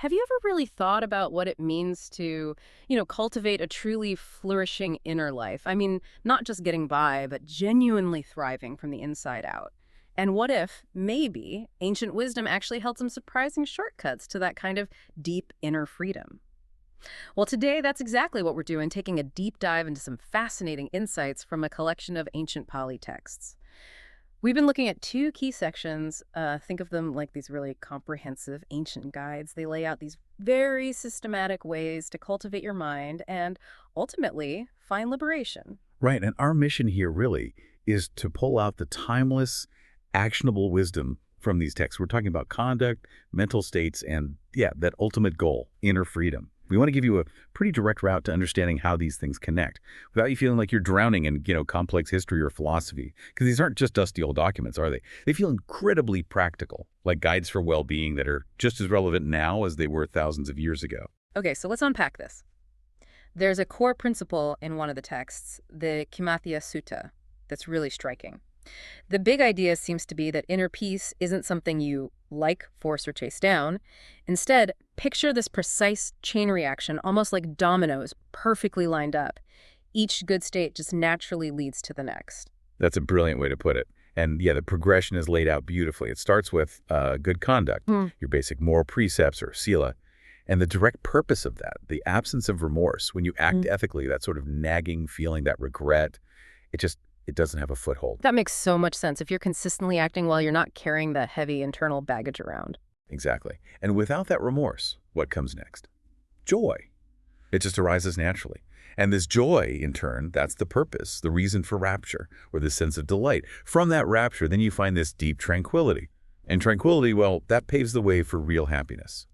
Have you ever really thought about what it means to, cultivate a truly flourishing inner life? I mean, not just getting by, but genuinely thriving from the inside out. And what if, maybe, ancient wisdom actually held some surprising shortcuts to that kind of deep inner freedom? Well, today, that's exactly what we're doing, taking a deep dive into some fascinating insights from a collection of ancient Pali texts. We've been looking at two key sections. Think of them like these really comprehensive ancient guides. They lay out these very systematic ways to cultivate your mind and ultimately find liberation. Right, and our mission here really is to pull out the timeless, actionable wisdom from these texts. We're talking about conduct, mental states, and yeah, that ultimate goal, inner freedom. We want to give you a pretty direct route to understanding how these things connect without you feeling like you're drowning in, complex history or philosophy. Because these aren't just dusty old documents, are they? They feel incredibly practical, like guides for well-being that are just as relevant now as they were thousands of years ago. Okay, so let's unpack this. There's a core principle in one of the texts, the Kimathya Sutta, that's really striking. The big idea seems to be that inner peace isn't something you like, force, or chase down. Instead, picture this precise chain reaction, almost like dominoes, perfectly lined up. Each good state just naturally leads to the next. That's a brilliant way to put it. And yeah, the progression is laid out beautifully. It starts with good conduct, your basic moral precepts or sila, and the direct purpose of that, the absence of remorse. When you act ethically, that sort of nagging feeling, that regret, it doesn't have a foothold. That makes so much sense if you're consistently acting while you're not carrying the heavy internal baggage around. Exactly. And without that remorse, what comes next? Joy. It just arises naturally. And this joy, in turn, that's the purpose, the reason for rapture, or the sense of delight. From that rapture, then you find this deep tranquility. And tranquility, well, that paves the way for real happiness.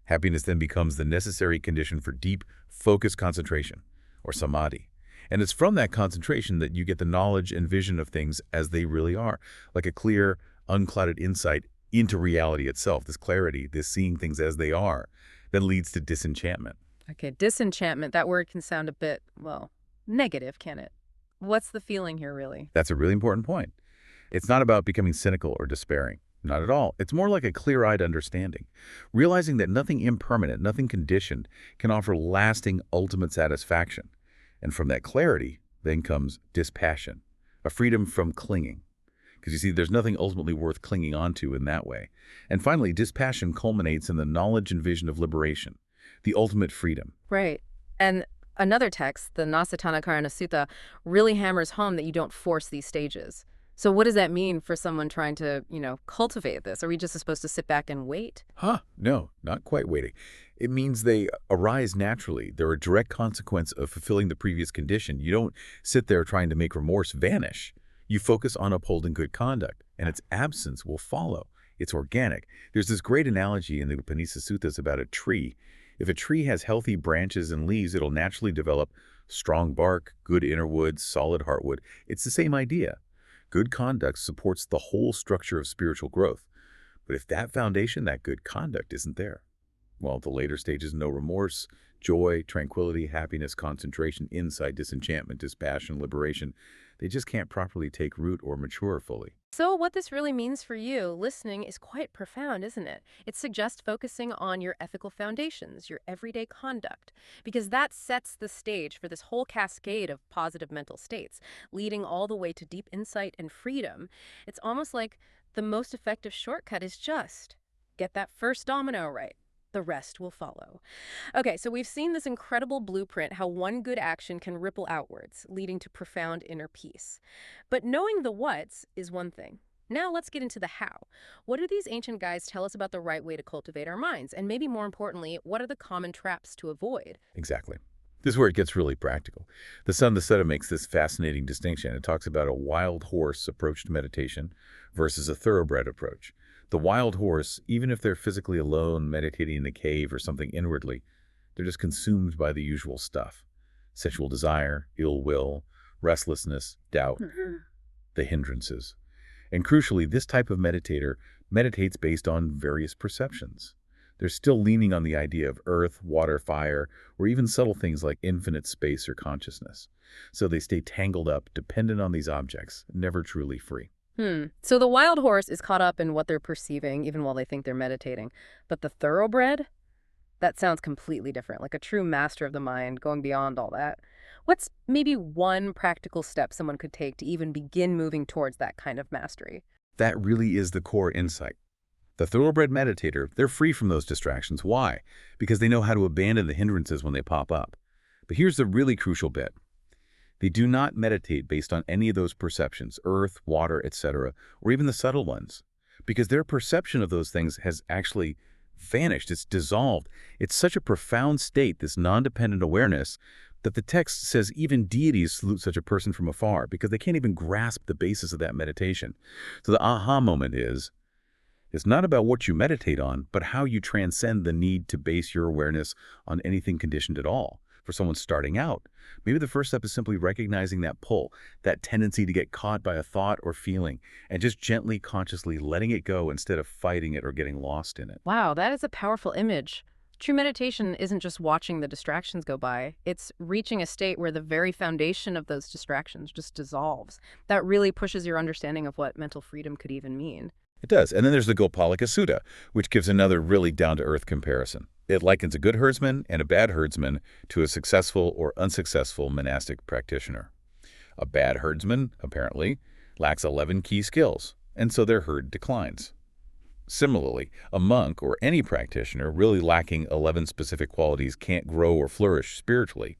Happiness then becomes the necessary condition for deep, focused concentration, or samadhi. And it's from that concentration that you get the knowledge and vision of things as they really are, like a clear, unclouded insight into reality itself, this clarity, this seeing things as they are, that leads to disenchantment. Okay, disenchantment, that word can sound a bit, well, negative, can it? What's the feeling here, really? That's a really important point. It's not about becoming cynical or despairing. Not at all. It's more like a clear-eyed understanding, realizing that nothing impermanent, nothing conditioned, can offer lasting, ultimate satisfaction. And from that clarity, then comes dispassion, a freedom from clinging. Because you see, there's nothing ultimately worth clinging onto in that way. And finally, dispassion culminates in the knowledge and vision of liberation, the ultimate freedom. Right. And another text, the Nissayavaggo Sutta, really hammers home that you don't force these stages. So what does that mean for someone trying to, cultivate this? Are we just supposed to sit back and wait? No, not quite waiting. It means they arise naturally. They're a direct consequence of fulfilling the previous condition. You don't sit there trying to make remorse vanish. You focus on upholding good conduct, and its absence will follow. It's organic. There's this great analogy in the Upanishad Suttas about a tree. If a tree has healthy branches and leaves, it'll naturally develop strong bark, good inner wood, solid heartwood. It's the same idea. Good conduct supports the whole structure of spiritual growth. But if that foundation, that good conduct, isn't there, well, the later stages, no remorse, joy, tranquility, happiness, concentration, insight, disenchantment, dispassion, liberation, they just can't properly take root or mature fully. So what this really means for you, listening, is quite profound, isn't it? It suggests focusing on your ethical foundations, your everyday conduct, because that sets the stage for this whole cascade of positive mental states, leading all the way to deep insight and freedom. It's almost like the most effective shortcut is just get that first domino right. The rest will follow. Okay, so we've seen this incredible blueprint, how one good action can ripple outwards, leading to profound inner peace. But knowing the what's is one thing. Now let's get into the how. What do these ancient guides tell us about the right way to cultivate our minds? And maybe more importantly, what are the common traps to avoid? Exactly. This is where it gets really practical. The Sutta makes this fascinating distinction. It talks about a wild horse approach to meditation versus a thoroughbred approach. The wild horse, even if they're physically alone, meditating in a cave or something inwardly, they're just consumed by the usual stuff. Sensual desire, ill will, restlessness, doubt, the hindrances. And crucially, this type of meditator meditates based on various perceptions. They're still leaning on the idea of earth, water, fire, or even subtle things like infinite space or consciousness. So they stay tangled up, dependent on these objects, never truly free. So the wild horse is caught up in what they're perceiving, even while they think they're meditating. But the thoroughbred? That sounds completely different, like a true master of the mind, going beyond all that. What's maybe one practical step someone could take to even begin moving towards that kind of mastery? That really is the core insight. The thoroughbred meditator, they're free from those distractions. Why? Because they know how to abandon the hindrances when they pop up. But here's the really crucial bit. They do not meditate based on any of those perceptions, earth, water, etc., or even the subtle ones, because their perception of those things has actually vanished. It's dissolved. It's such a profound state, this non-dependent awareness, that the text says even deities salute such a person from afar because they can't even grasp the basis of that meditation. So the aha moment is, it's not about what you meditate on, but how you transcend the need to base your awareness on anything conditioned at all. For someone starting out, maybe the first step is simply recognizing that pull, that tendency to get caught by a thought or feeling, and just gently, consciously letting it go instead of fighting it or getting lost in it. Wow, that is a powerful image. True meditation isn't just watching the distractions go by. It's reaching a state where the very foundation of those distractions just dissolves. That really pushes your understanding of what mental freedom could even mean. It does. And then there's the Gopalika Sutta, which gives another really down-to-earth comparison. It likens a good herdsman and a bad herdsman to a successful or unsuccessful monastic practitioner. A bad herdsman, apparently, lacks 11 key skills, and so their herd declines. Similarly, a monk or any practitioner really lacking 11 specific qualities can't grow or flourish spiritually.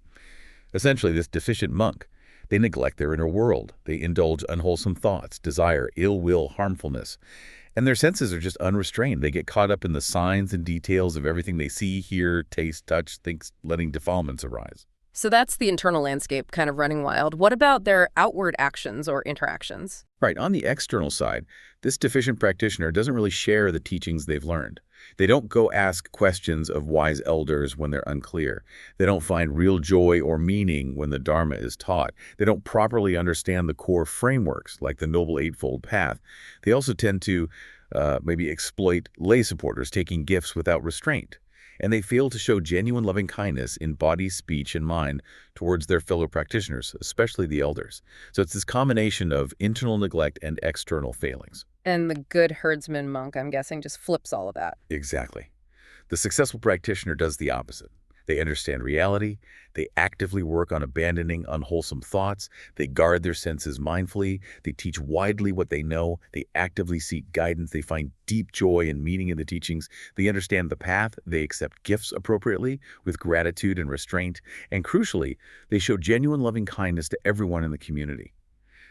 Essentially, this deficient monk, they neglect their inner world. They indulge unwholesome thoughts, desire, ill will, harmfulness. And their senses are just unrestrained. They get caught up in the signs and details of everything they see, hear, taste, touch, think, letting defilements arise. So that's the internal landscape kind of running wild. What about their outward actions or interactions? Right, on the external side, this deficient practitioner doesn't really share the teachings they've learned. They don't go ask questions of wise elders when they're unclear. They don't find real joy or meaning when the Dharma is taught. They don't properly understand the core frameworks, like the Noble Eightfold Path. They also tend to maybe exploit lay supporters, taking gifts without restraint. And they fail to show genuine loving kindness in body, speech, and mind towards their fellow practitioners, especially the elders. So it's this combination of internal neglect and external failings. And the good herdsman monk, I'm guessing, just flips all of that. Exactly. The successful practitioner does the opposite. They understand reality, they actively work on abandoning unwholesome thoughts, they guard their senses mindfully, they teach widely what they know, they actively seek guidance, they find deep joy and meaning in the teachings, they understand the path, they accept gifts appropriately with gratitude and restraint, and crucially, they show genuine loving kindness to everyone in the community.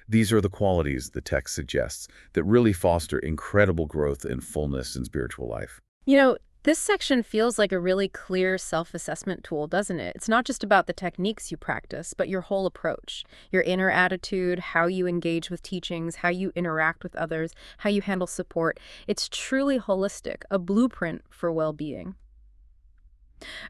These are the qualities, the text suggests, that really foster incredible growth and fullness in spiritual life. You know, this section feels like a really clear self-assessment tool, doesn't it? It's not just about the techniques you practice, but your whole approach, your inner attitude, how you engage with teachings, how you interact with others, how you handle support. It's truly holistic, a blueprint for well-being.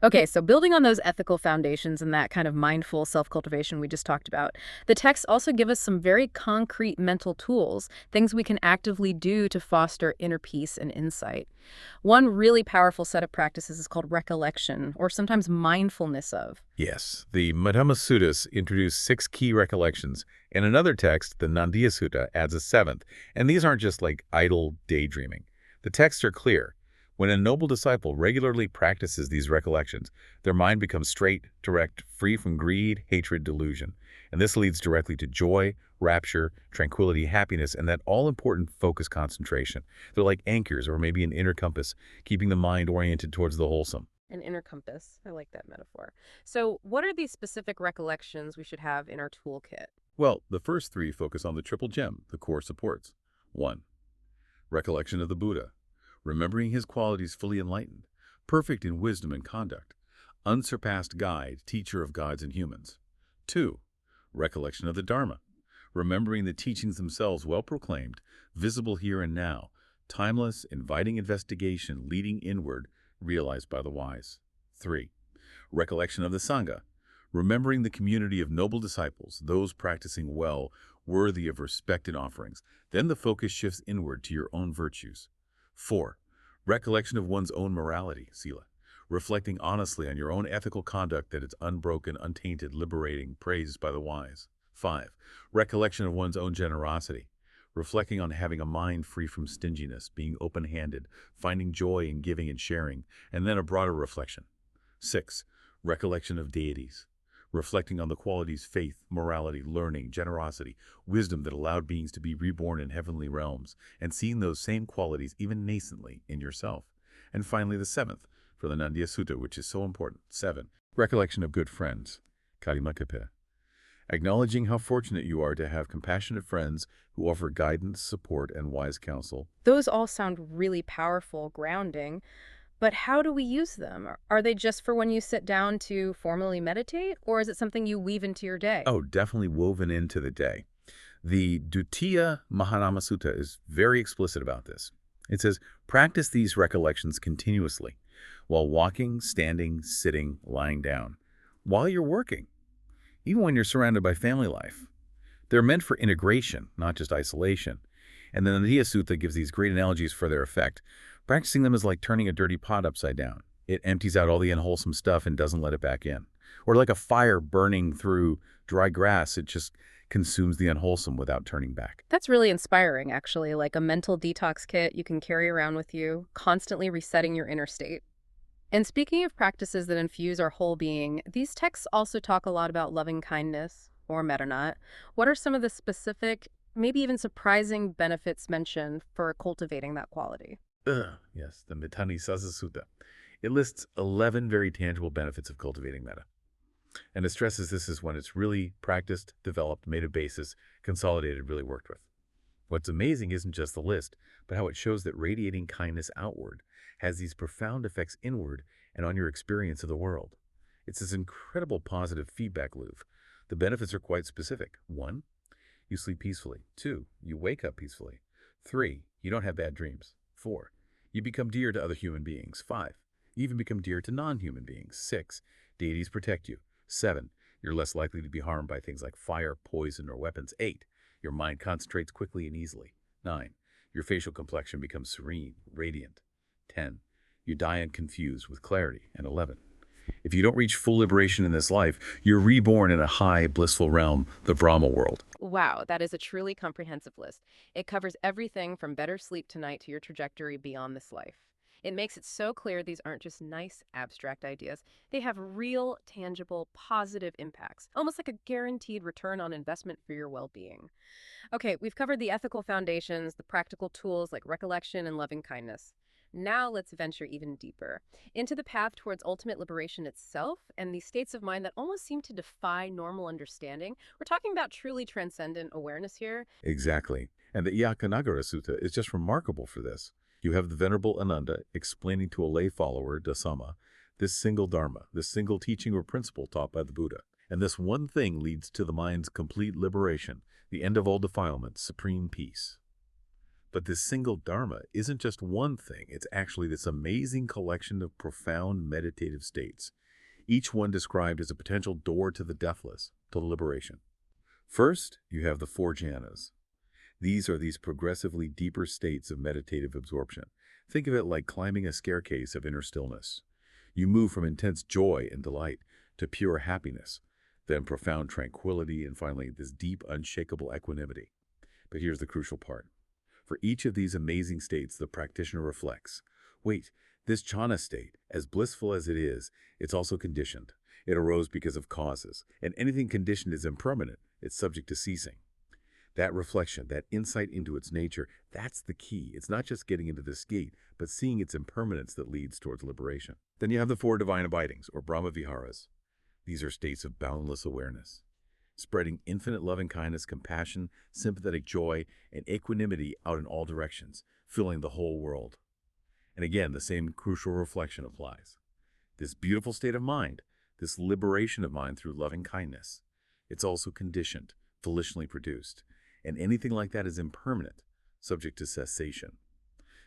Okay, so building on those ethical foundations and that kind of mindful self-cultivation we just talked about, the texts also give us some very concrete mental tools, things we can actively do to foster inner peace and insight. One really powerful set of practices is called recollection, or sometimes mindfulness of. Yes, the Madhamma Suttas introduce 6 key recollections, and another text, the Nandiya Sutta, adds a 7th, and these aren't just like idle daydreaming. The texts are clear. When a noble disciple regularly practices these recollections, their mind becomes straight, direct, free from greed, hatred, delusion. And this leads directly to joy, rapture, tranquility, happiness, and that all-important focus concentration. They're like anchors or maybe an inner compass, keeping the mind oriented towards the wholesome. An inner compass. I like that metaphor. So what are these specific recollections we should have in our toolkit? Well, the first 3 focus on the triple gem, the core supports. 1. Recollection of the Buddha. Remembering his qualities fully enlightened, perfect in wisdom and conduct, unsurpassed guide, teacher of gods and humans. 2. Recollection of the Dharma. Remembering the teachings themselves well proclaimed, visible here and now, timeless, inviting investigation, leading inward, realized by the wise. 3. Recollection of the Sangha. Remembering the community of noble disciples, those practicing well, worthy of respect and offerings. Then the focus shifts inward to your own virtues. 4. Recollection of one's own morality, sila. Reflecting honestly on your own ethical conduct that it's unbroken, untainted, liberating, praised by the wise. 5. Recollection of one's own generosity. reflecting on having a mind free from stinginess, being open-handed, finding joy in giving and sharing, and then a broader reflection. 6. Recollection of deities, reflecting on the qualities faith, morality, learning, generosity, wisdom that allowed beings to be reborn in heavenly realms, and seeing those same qualities even nascently in yourself. And finally, the 7th, for the Nandiya Sutta, which is so important. 7. Recollection of good friends, Karimakapa, acknowledging how fortunate you are to have compassionate friends who offer guidance, support, and wise counsel. Those all sound really powerful, grounding, but how do we use them? Are they just for when you sit down to formally meditate, or is it something you weave into your day? Oh, definitely woven into the day. The Dutiya Mahanama Sutta is very explicit about this. It says, practice these recollections continuously, while walking, standing, sitting, lying down, while you're working, even when you're surrounded by family life. They're meant for integration, not just isolation. And then the Nandiya Sutta gives these great analogies for their effect. Practicing them is like turning a dirty pot upside down. It empties out all the unwholesome stuff and doesn't let it back in. Or like a fire burning through dry grass, it just consumes the unwholesome without turning back. That's really inspiring, actually, like a mental detox kit you can carry around with you, constantly resetting your inner state. And speaking of practices that infuse our whole being, these texts also talk a lot about loving kindness, or metta. What are some of the specific, maybe even surprising benefits mentioned for cultivating that quality? Yes, the Mitani Sasa Sutta. It lists 11 very tangible benefits of cultivating metta. And it stresses this is when it's really practiced, developed, made a basis, consolidated, really worked with. What's amazing isn't just the list, but how it shows that radiating kindness outward has these profound effects inward and on your experience of the world. It's this incredible positive feedback loop. The benefits are quite specific. 1, you sleep peacefully. 2, you wake up peacefully. 3, you don't have bad dreams. 4, you become dear to other human beings. 5, you even become dear to non-human beings. 6, deities protect you. 7, you're less likely to be harmed by things like fire, poison, or weapons. 8, your mind concentrates quickly and easily. 9, your facial complexion becomes serene, radiant. 10, you die unconfused with clarity. And 11, if you don't reach full liberation in this life, you're reborn in a high, blissful realm, the Brahma world. Wow, that is a truly comprehensive list. It covers everything from better sleep tonight to your trajectory beyond this life. It makes it so clear these aren't just nice, abstract ideas. They have real, tangible, positive impacts, almost like a guaranteed return on investment for your well-being. Okay, we've covered the ethical foundations, the practical tools like recollection and loving kindness. Now let's venture even deeper into the path towards ultimate liberation itself and these states of mind that almost seem to defy normal understanding. We're talking about truly transcendent awareness here. Exactly. And the Ekādasakonipāta Sutta is just remarkable for this. You have the Venerable Ananda explaining to a lay follower, Dhamma, this single Dharma, this single teaching or principle taught by the Buddha. And this one thing leads to the mind's complete liberation, the end of all defilement, supreme peace. But this single Dharma isn't just one thing, it's actually this amazing collection of profound meditative states, each one described as a potential door to the deathless, to liberation. First, you have the 4 jhanas. These are these progressively deeper states of meditative absorption. Think of it like climbing a staircase of inner stillness. You move from intense joy and delight to pure happiness, then profound tranquility, and finally this deep, unshakable equanimity. But here's the crucial part. For each of these amazing states, the practitioner reflects, wait, this jhana state, as blissful as it is, it's also conditioned. It arose because of causes, and anything conditioned is impermanent. It's subject to ceasing. That reflection, that insight into its nature, that's the key. It's not just getting into this gate, but seeing its impermanence that leads towards liberation. Then you have the 4 divine abidings, or Brahma Viharas. These are states of boundless awareness, spreading infinite loving kindness, compassion, sympathetic joy, and equanimity out in all directions, filling the whole world. And again, the same crucial reflection applies. This beautiful state of mind, this liberation of mind through loving kindness, it's also conditioned, volitionally produced, and anything like that is impermanent, subject to cessation.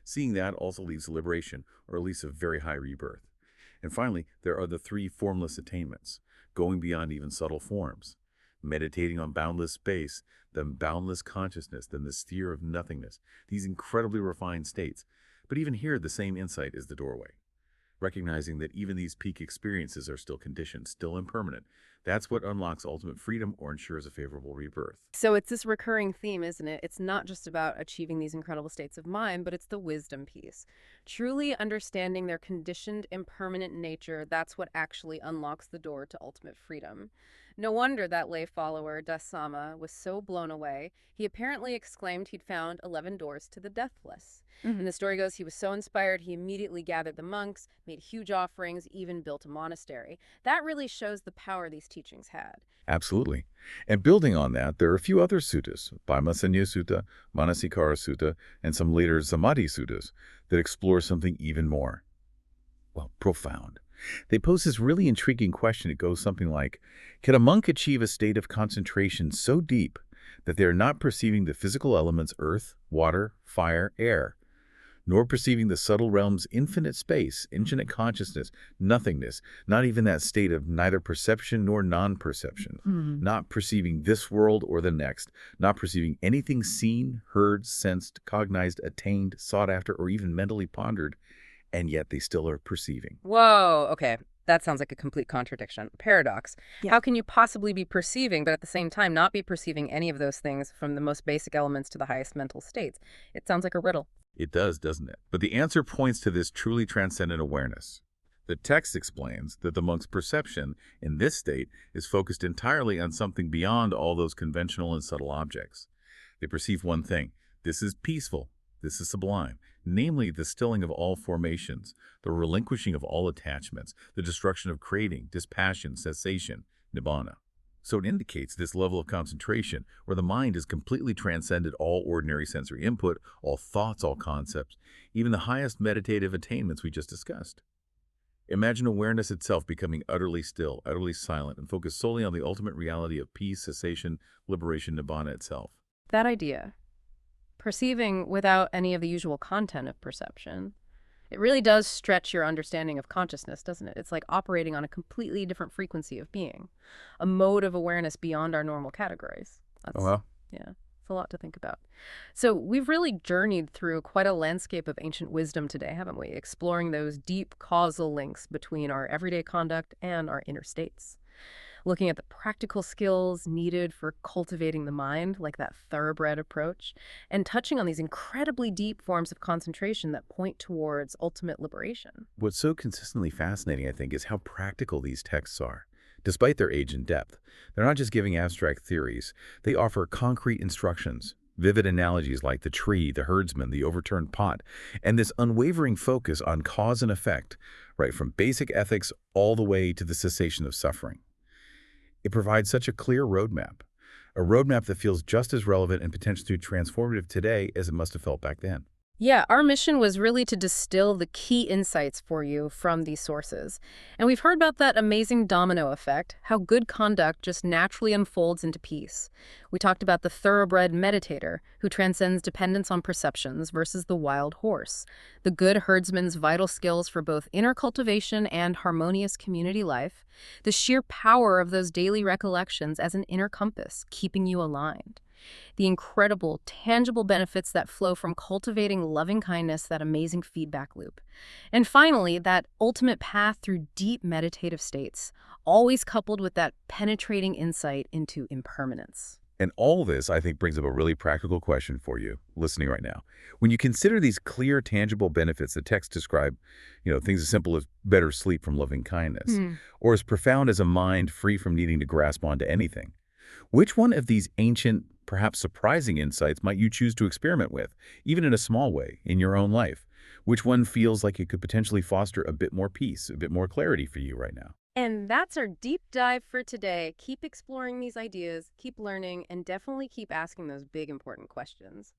Seeing that also leaves liberation, or at least a very high rebirth. And finally, there are the 3 formless attainments, going beyond even subtle forms, meditating on boundless space, then boundless consciousness, then the sphere of nothingness, these incredibly refined states. But even here, the same insight is the doorway, recognizing that even these peak experiences are still conditioned, still impermanent, That's what unlocks ultimate freedom or ensures a favorable rebirth. So it's this recurring theme, isn't it? It's not just about achieving these incredible states of mind, but it's the wisdom piece. Truly understanding their conditioned, impermanent nature, that's what actually unlocks the door to ultimate freedom. No wonder that lay follower, Dasama, was so blown away. He apparently exclaimed he'd found 11 doors to the deathless. And the story goes he was so inspired, he immediately gathered the monks, made huge offerings, even built a monastery. That really shows the power these teachings had. Absolutely. And building on that, there are a few other suttas, Bhaimasanya Sutta, Manasikara Sutta, and some later Samadhi Suttas, that explore something even more, well, profound. They pose this really intriguing question. It goes something like, can a monk achieve a state of concentration so deep that they are not perceiving the physical elements earth, water, fire, air, nor perceiving the subtle realms infinite space, infinite consciousness, nothingness, not even that state of neither perception nor non-perception, not perceiving this world or the next, not perceiving anything seen, heard, sensed, cognized, attained, sought after, or even mentally pondered, and yet they still are perceiving. Whoa, okay. That sounds like a complete contradiction. Paradox. Yeah. How can you possibly be perceiving, but at the same time not be perceiving any of those things from the most basic elements to the highest mental states? It sounds like a riddle. It does, doesn't it? But the answer points to this truly transcendent awareness. The text explains that the monk's perception in this state is focused entirely on something beyond all those conventional and subtle objects. They perceive one thing. This is peaceful. This is sublime. Namely, the stilling of all formations, the relinquishing of all attachments, the destruction of craving, dispassion, cessation, nibbana. So it indicates this level of concentration where the mind has completely transcended all ordinary sensory input, all thoughts, all concepts, even the highest meditative attainments we just discussed. Imagine awareness itself becoming utterly still, utterly silent, and focused solely on the ultimate reality of peace, cessation, liberation, nibbana itself. That idea, perceiving without any of the usual content of perception, it really does stretch your understanding of consciousness, doesn't it? It's like operating on a completely different frequency of being, a mode of awareness beyond our normal categories. Yeah, it's a lot to think about. So we've really journeyed through quite a landscape of ancient wisdom today, haven't we? Exploring those deep causal links between our everyday conduct and our inner states. Looking at the practical skills needed for cultivating the mind, like that thoroughbred approach, and touching on these incredibly deep forms of concentration that point towards ultimate liberation. What's so consistently fascinating, I think, is how practical these texts are. Despite their age and depth, they're not just giving abstract theories. They offer concrete instructions, vivid analogies like the tree, the herdsman, the overturned pot, and this unwavering focus on cause and effect, right from basic ethics all the way to the cessation of suffering. It provides such a clear roadmap, a roadmap that feels just as relevant and potentially transformative today as it must have felt back then. Yeah, our mission was really to distill the key insights for you from these sources. And we've heard about that amazing domino effect, how good conduct just naturally unfolds into peace. We talked about the thoroughbred meditator who transcends dependence on perceptions versus the wild horse, the good herdsman's vital skills for both inner cultivation and harmonious community life, the sheer power of those daily recollections as an inner compass, keeping you aligned, the incredible, tangible benefits that flow from cultivating loving kindness, that amazing feedback loop. And finally, that ultimate path through deep meditative states, always coupled with that penetrating insight into impermanence. And all this, I think, brings up a really practical question for you listening right now. When you consider these clear, tangible benefits the text describe, things as simple as better sleep from loving kindness, or as profound as a mind free from needing to grasp onto anything, which one of these ancient, perhaps surprising insights might you choose to experiment with, even in a small way, in your own life? Which one feels like it could potentially foster a bit more peace, a bit more clarity for you right now? And that's our deep dive for today. Keep exploring these ideas, keep learning, and definitely keep asking those big, important questions.